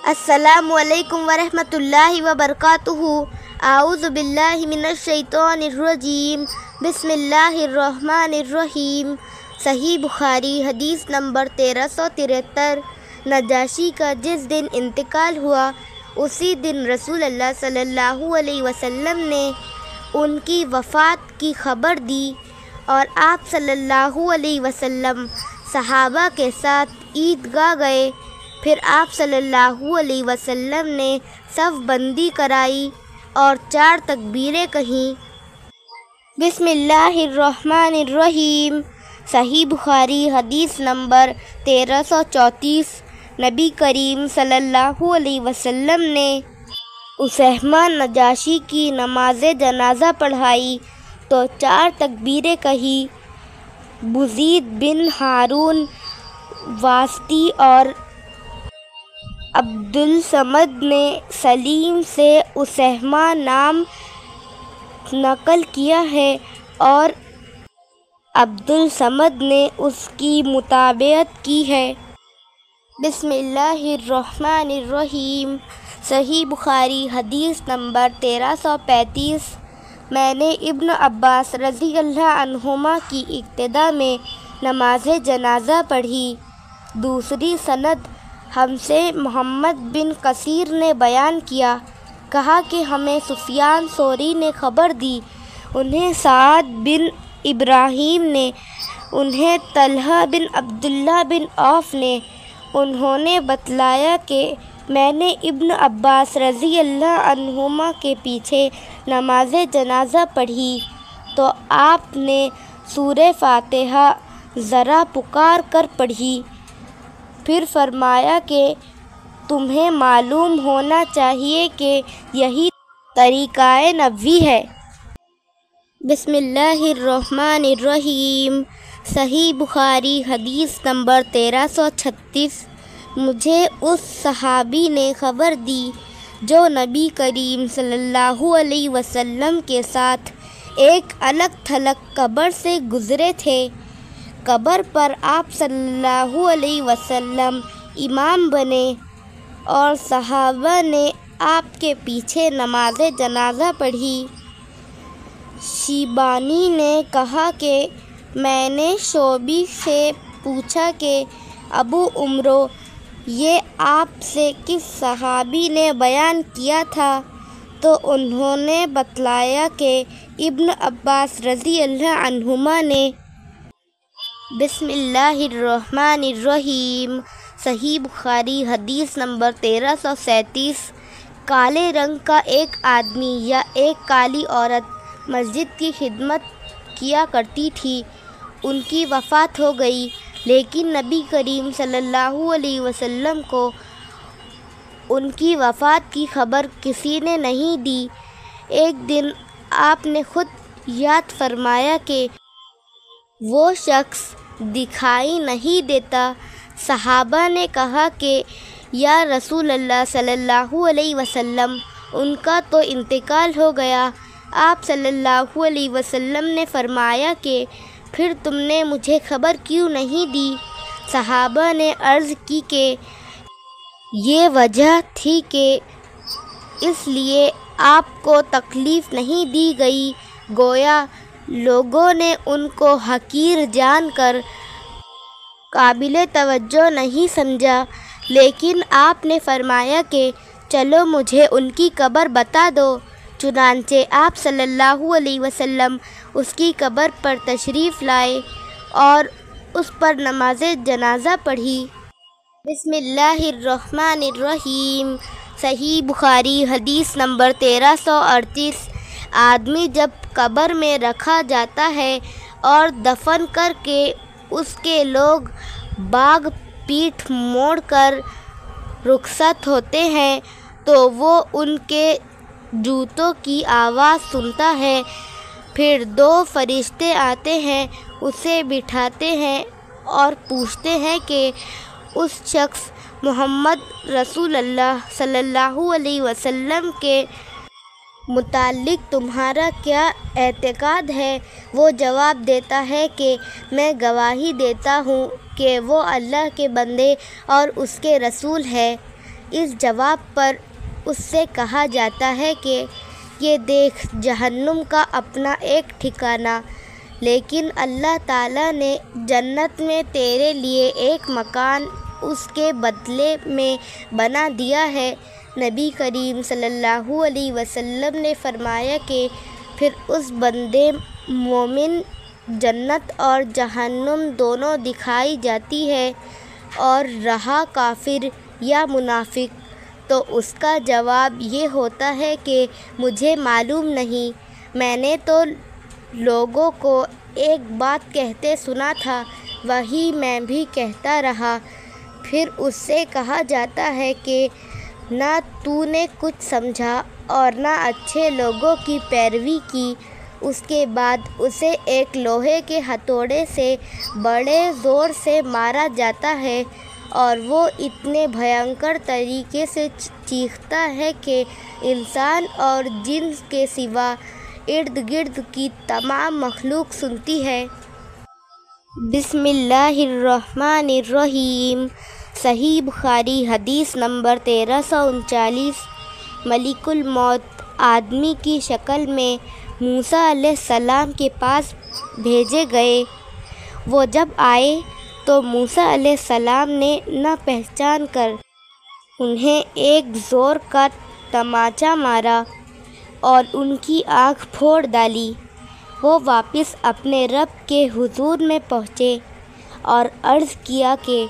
السلام علیکم ورحمۃ اللہ وبرکاتہ۔ اعوذ باللہ من الشیطان الرجیم، بسم اللہ الرحمن الرحیم۔ صحیح بخاری حدیث نمبر 1373۔ نجاشی کا جس دن انتقال ہوا اسی دن رسول اللہ صلی اللہ علیہ وسلم نے ان کی وفات کی خبر دی اور آپ صلی اللہ علیہ وسلم صحابہ کے ساتھ عیدگاہ گئے۔ پھر آپ صلی اللہ علیہ وسلم نے صف بندی کرائی اور 4 تکبیریں کہیں۔ بسم اللہ الرحمن الرحیم۔ صحیح بخاری حدیث نمبر 1334۔ نبی کریم صلی اللہ علیہ وسلم نے اسامہ نجاشی کی نماز جنازہ پڑھائی تو 4 تکبیریں کہیں۔ بزید بن ہارون واسطی اور عبدالصمد نے سلیم سے اسامہ نام نقل کیا ہے اور عبدالصمد نے اس کی متابعت کی ہے۔ بسم اللہ الرحمن الرحیم۔ صحیح بخاری حدیث نمبر 1335۔ میں نے ابن عباس رضی اللہ عنہما کی اقتداء میں نماز جنازہ پڑھی۔ دوسری سند ہم سے محمد بن کثیر نے بیان کیا، کہا کہ ہمیں سفیان ثوری نے خبر دی، انہیں سعد بن ابراہیم نے، انہیں طلحہ بن عبداللہ بن عوف نے، انہوں نے بتلایا کہ میں نے ابن عباس رضی اللہ عنہما کے پیچھے نماز جنازہ پڑھی تو آپ نے سورہ فاتحہ ذرا پکار کر پڑھی، پھر فرمایا کہ تمہیں معلوم ہونا چاہیے کہ یہی طریقہ نبوی ہے۔ بسم اللہ الرحمن الرحیم۔ صحیح بخاری حدیث نمبر 1336۔ مجھے اس صحابی نے خبر دی جو نبی کریم صلی اللہ علیہ وسلم کے ساتھ ایک الگ تھلگ قبر سے گزرے تھے۔ قبر پر آپ صلی اللہ علیہ وسلم امام بنے اور صحابہ نے آپ کے پیچھے نماز جنازہ پڑھی۔ شیبانی نے کہا کہ میں نے شعبی سے پوچھا کہ ابو عمرو، یہ آپ سے کس صحابی نے بیان کیا تھا؟ تو انہوں نے بتلایا کہ ابن عباس رضی اللہ عنہما نے۔ بسم اللہ الرحمن الرحیم۔ صحیح بخاری حدیث نمبر 1337۔ کالے رنگ کا ایک آدمی یا ایک کالی عورت مسجد کی خدمت کیا کرتی تھی، ان کی وفات ہو گئی، لیکن نبی کریم صلی اللہ علیہ وسلم کو ان کی وفات کی خبر کسی نے نہیں دی۔ ایک دن آپ نے خود یاد فرمایا کہ وہ شخص دکھائی نہیں دیتا۔ صحابہ نے کہا کہ یا رسول اللہ صلی اللہ علیہ وسلم، ان کا تو انتقال ہو گیا۔ آپ صلی اللہ علیہ وسلم نے فرمایا کہ پھر تم نے مجھے خبر کیوں نہیں دی؟ صحابہ نے عرض کی کہ یہ وجہ تھی کہ اس لیے آپ کو تکلیف نہیں دی گئی۔ گویا لوگوں نے ان کو حقیر جان کر قابل توجہ نہیں سمجھا، لیکن آپ نے فرمایا کہ چلو مجھے ان کی قبر بتا دو۔ چنانچہ آپ صلی اللہ علیہ وسلم اس کی قبر پر تشریف لائے اور اس پر نماز جنازہ پڑھی۔ بسم اللہ الرحمن الرحیم۔ صحیح بخاری حدیث نمبر 1338۔ آدمی جب قبر میں رکھا جاتا ہے اور دفن کر کے اس کے لوگ باغ پیٹھ موڑ کر رخصت ہوتے ہیں تو وہ ان کے جوتوں کی آواز سنتا ہے، پھر 2 فرشتے آتے ہیں، اسے بٹھاتے ہیں اور پوچھتے ہیں کہ اس شخص محمد رسول اللہ صلی اللہ علیہ وسلم کے متعلق تمہارا کیا اعتقاد ہے؟ وہ جواب دیتا ہے کہ میں گواہی دیتا ہوں کہ وہ اللہ کے بندے اور اس کے رسول ہے۔ اس جواب پر اس سے کہا جاتا ہے کہ یہ دیکھ جہنم کا اپنا ایک ٹھکانہ، لیکن اللہ تعالیٰ نے جنت میں تیرے لیے ایک مکان اس کے بدلے میں بنا دیا ہے۔ نبی کریم صلی اللہ علیہ وسلم نے فرمایا کہ پھر اس بندے مومن جنت اور جہنم دونوں دکھائی جاتی ہے، اور رہا کافر یا منافق تو اس کا جواب یہ ہوتا ہے کہ مجھے معلوم نہیں، میں نے تو لوگوں کو ایک بات کہتے سنا تھا، وہی میں بھی کہتا رہا۔ پھر اس سے کہا جاتا ہے کہ نہ تو نے کچھ سمجھا اور نہ اچھے لوگوں کی پیروی کی۔ اس کے بعد اسے ایک لوہے کے ہتھوڑے سے بڑے زور سے مارا جاتا ہے، اور وہ اتنے بھینکر طریقے سے چیختا ہے کہ انسان اور جن کے سوا ارد گرد کی تمام مخلوق سنتی ہے۔ بسم اللہ الرحمن الرحیم۔ صحیح بخاری حدیث نمبر 1339۔ ملک الموت آدمی کی شکل میں موسیٰ علیہ السلام کے پاس بھیجے گئے۔ وہ جب آئے تو موسیٰ علیہ السلام نے نہ پہچان کر انہیں ایک زور کا تمانچہ مارا اور ان کی آنکھ پھوڑ ڈالی۔ وہ واپس اپنے رب کے حضور میں پہنچے اور عرض کیا کہ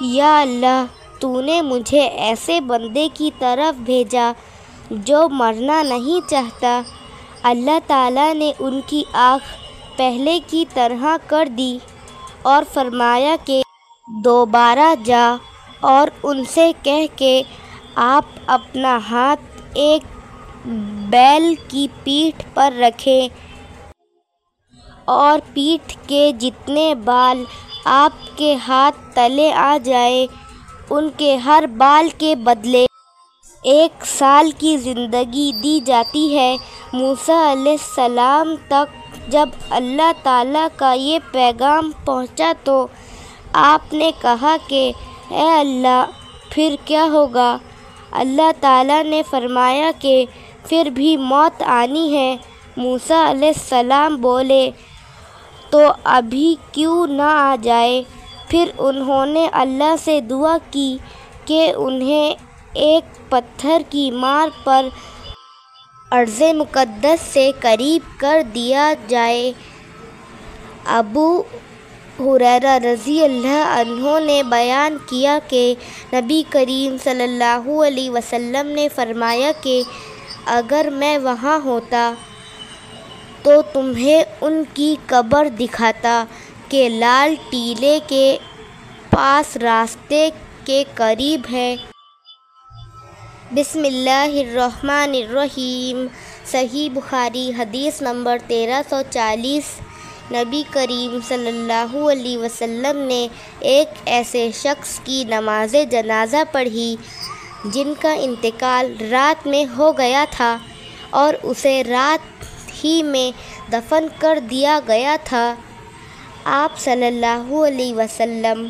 یا اللہ، تو نے مجھے ایسے بندے کی طرف بھیجا جو مرنا نہیں چاہتا۔ اللہ تعالیٰ نے ان کی آنکھ پہلے کی طرح کر دی اور فرمایا کہ دوبارہ جا اور ان سے کہہ کہ آپ اپنا ہاتھ ایک بیل کی پیٹھ پر رکھیں اور پیٹھ کے جتنے بال آپ کے ہاتھ تلے آ جائیں ان کے ہر بال کے بدلے 1 سال کی زندگی دی جاتی ہے۔ موسیٰ علیہ السلام تک جب اللہ تعالیٰ کا یہ پیغام پہنچا تو آپ نے کہا کہ اے اللہ، پھر کیا ہوگا؟ اللہ تعالیٰ نے فرمایا کہ پھر بھی موت آنی ہے۔ موسیٰ علیہ السلام بولے تو ابھی کیوں نہ آ جائے؟ پھر انہوں نے اللہ سے دعا کی کہ انہیں ایک پتھر کی مار پر ارض مقدس سے قریب کر دیا جائے۔ ابو ہریرہ رضی اللہ عنہ نے بیان کیا کہ نبی کریم صلی اللہ علیہ وسلم نے فرمایا کہ اگر میں وہاں ہوتا تو تمہیں ان کی قبر دکھاتا کہ لال ٹیلے کے پاس راستے کے قریب ہے۔ بسم اللہ الرحمن الرحیم۔ صحیح بخاری حدیث نمبر 1340۔ نبی کریم صلی اللہ علیہ وسلم نے ایک ایسے شخص کی نماز جنازہ پڑھی جن کا انتقال رات میں ہو گیا تھا اور اسے رات ہی میں دفن کر دیا گیا تھا۔ آپ صلی اللہ علیہ وسلم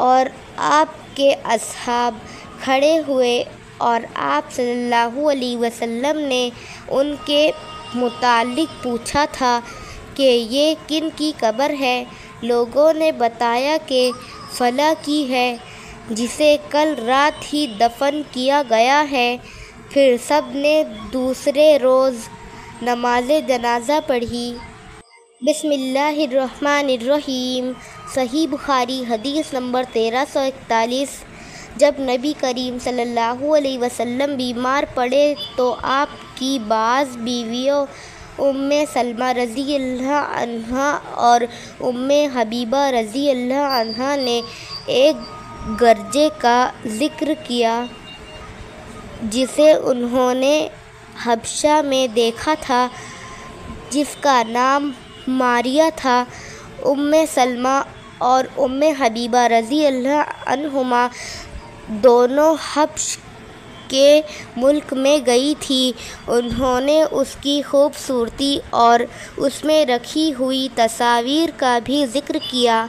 اور آپ کے اصحاب کھڑے ہوئے اور آپ صلی اللہ علیہ وسلم نے ان کے متعلق پوچھا تھا کہ یہ کن کی قبر ہے؟ لوگوں نے بتایا کہ فلاں کی ہے جسے کل رات ہی دفن کیا گیا ہے۔ پھر سب نے دوسرے روز نماز جنازہ پڑھی۔ بسم اللہ الرحمن الرحیم۔ صحیح بخاری حدیث نمبر 1341۔ جب نبی کریم صلی اللہ علیہ وسلم بیمار پڑے تو آپ کی بعض بیویوں ام سلمہ رضی اللہ عنہا اور ام حبیبہ رضی اللہ عنہا نے ایک گرجے کا ذکر کیا جسے انہوں نے حبشہ میں دیکھا تھا، جس کا نام ماریہ تھا۔ ام سلمہ اور ام حبیبہ رضی اللہ عنہما دونوں حبش کے ملک میں گئی تھی۔ انہوں نے اس کی خوبصورتی اور اس میں رکھی ہوئی تصاویر کا بھی ذکر کیا۔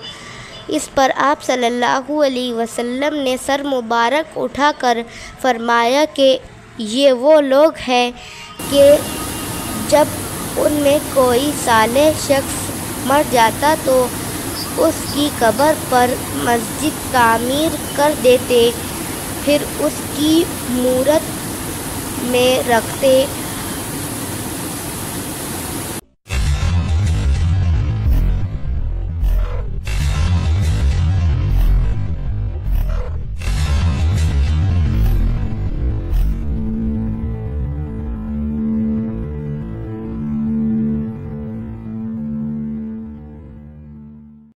اس پر آپ صلی اللہ علیہ وسلم نے سر مبارک اٹھا کر فرمایا کہ یہ وہ لوگ ہیں کہ جب ان میں کوئی صالح شخص مر جاتا تو اس کی قبر پر مسجد تعمیر کر دیتے، پھر اس کی مورت میں رکھتے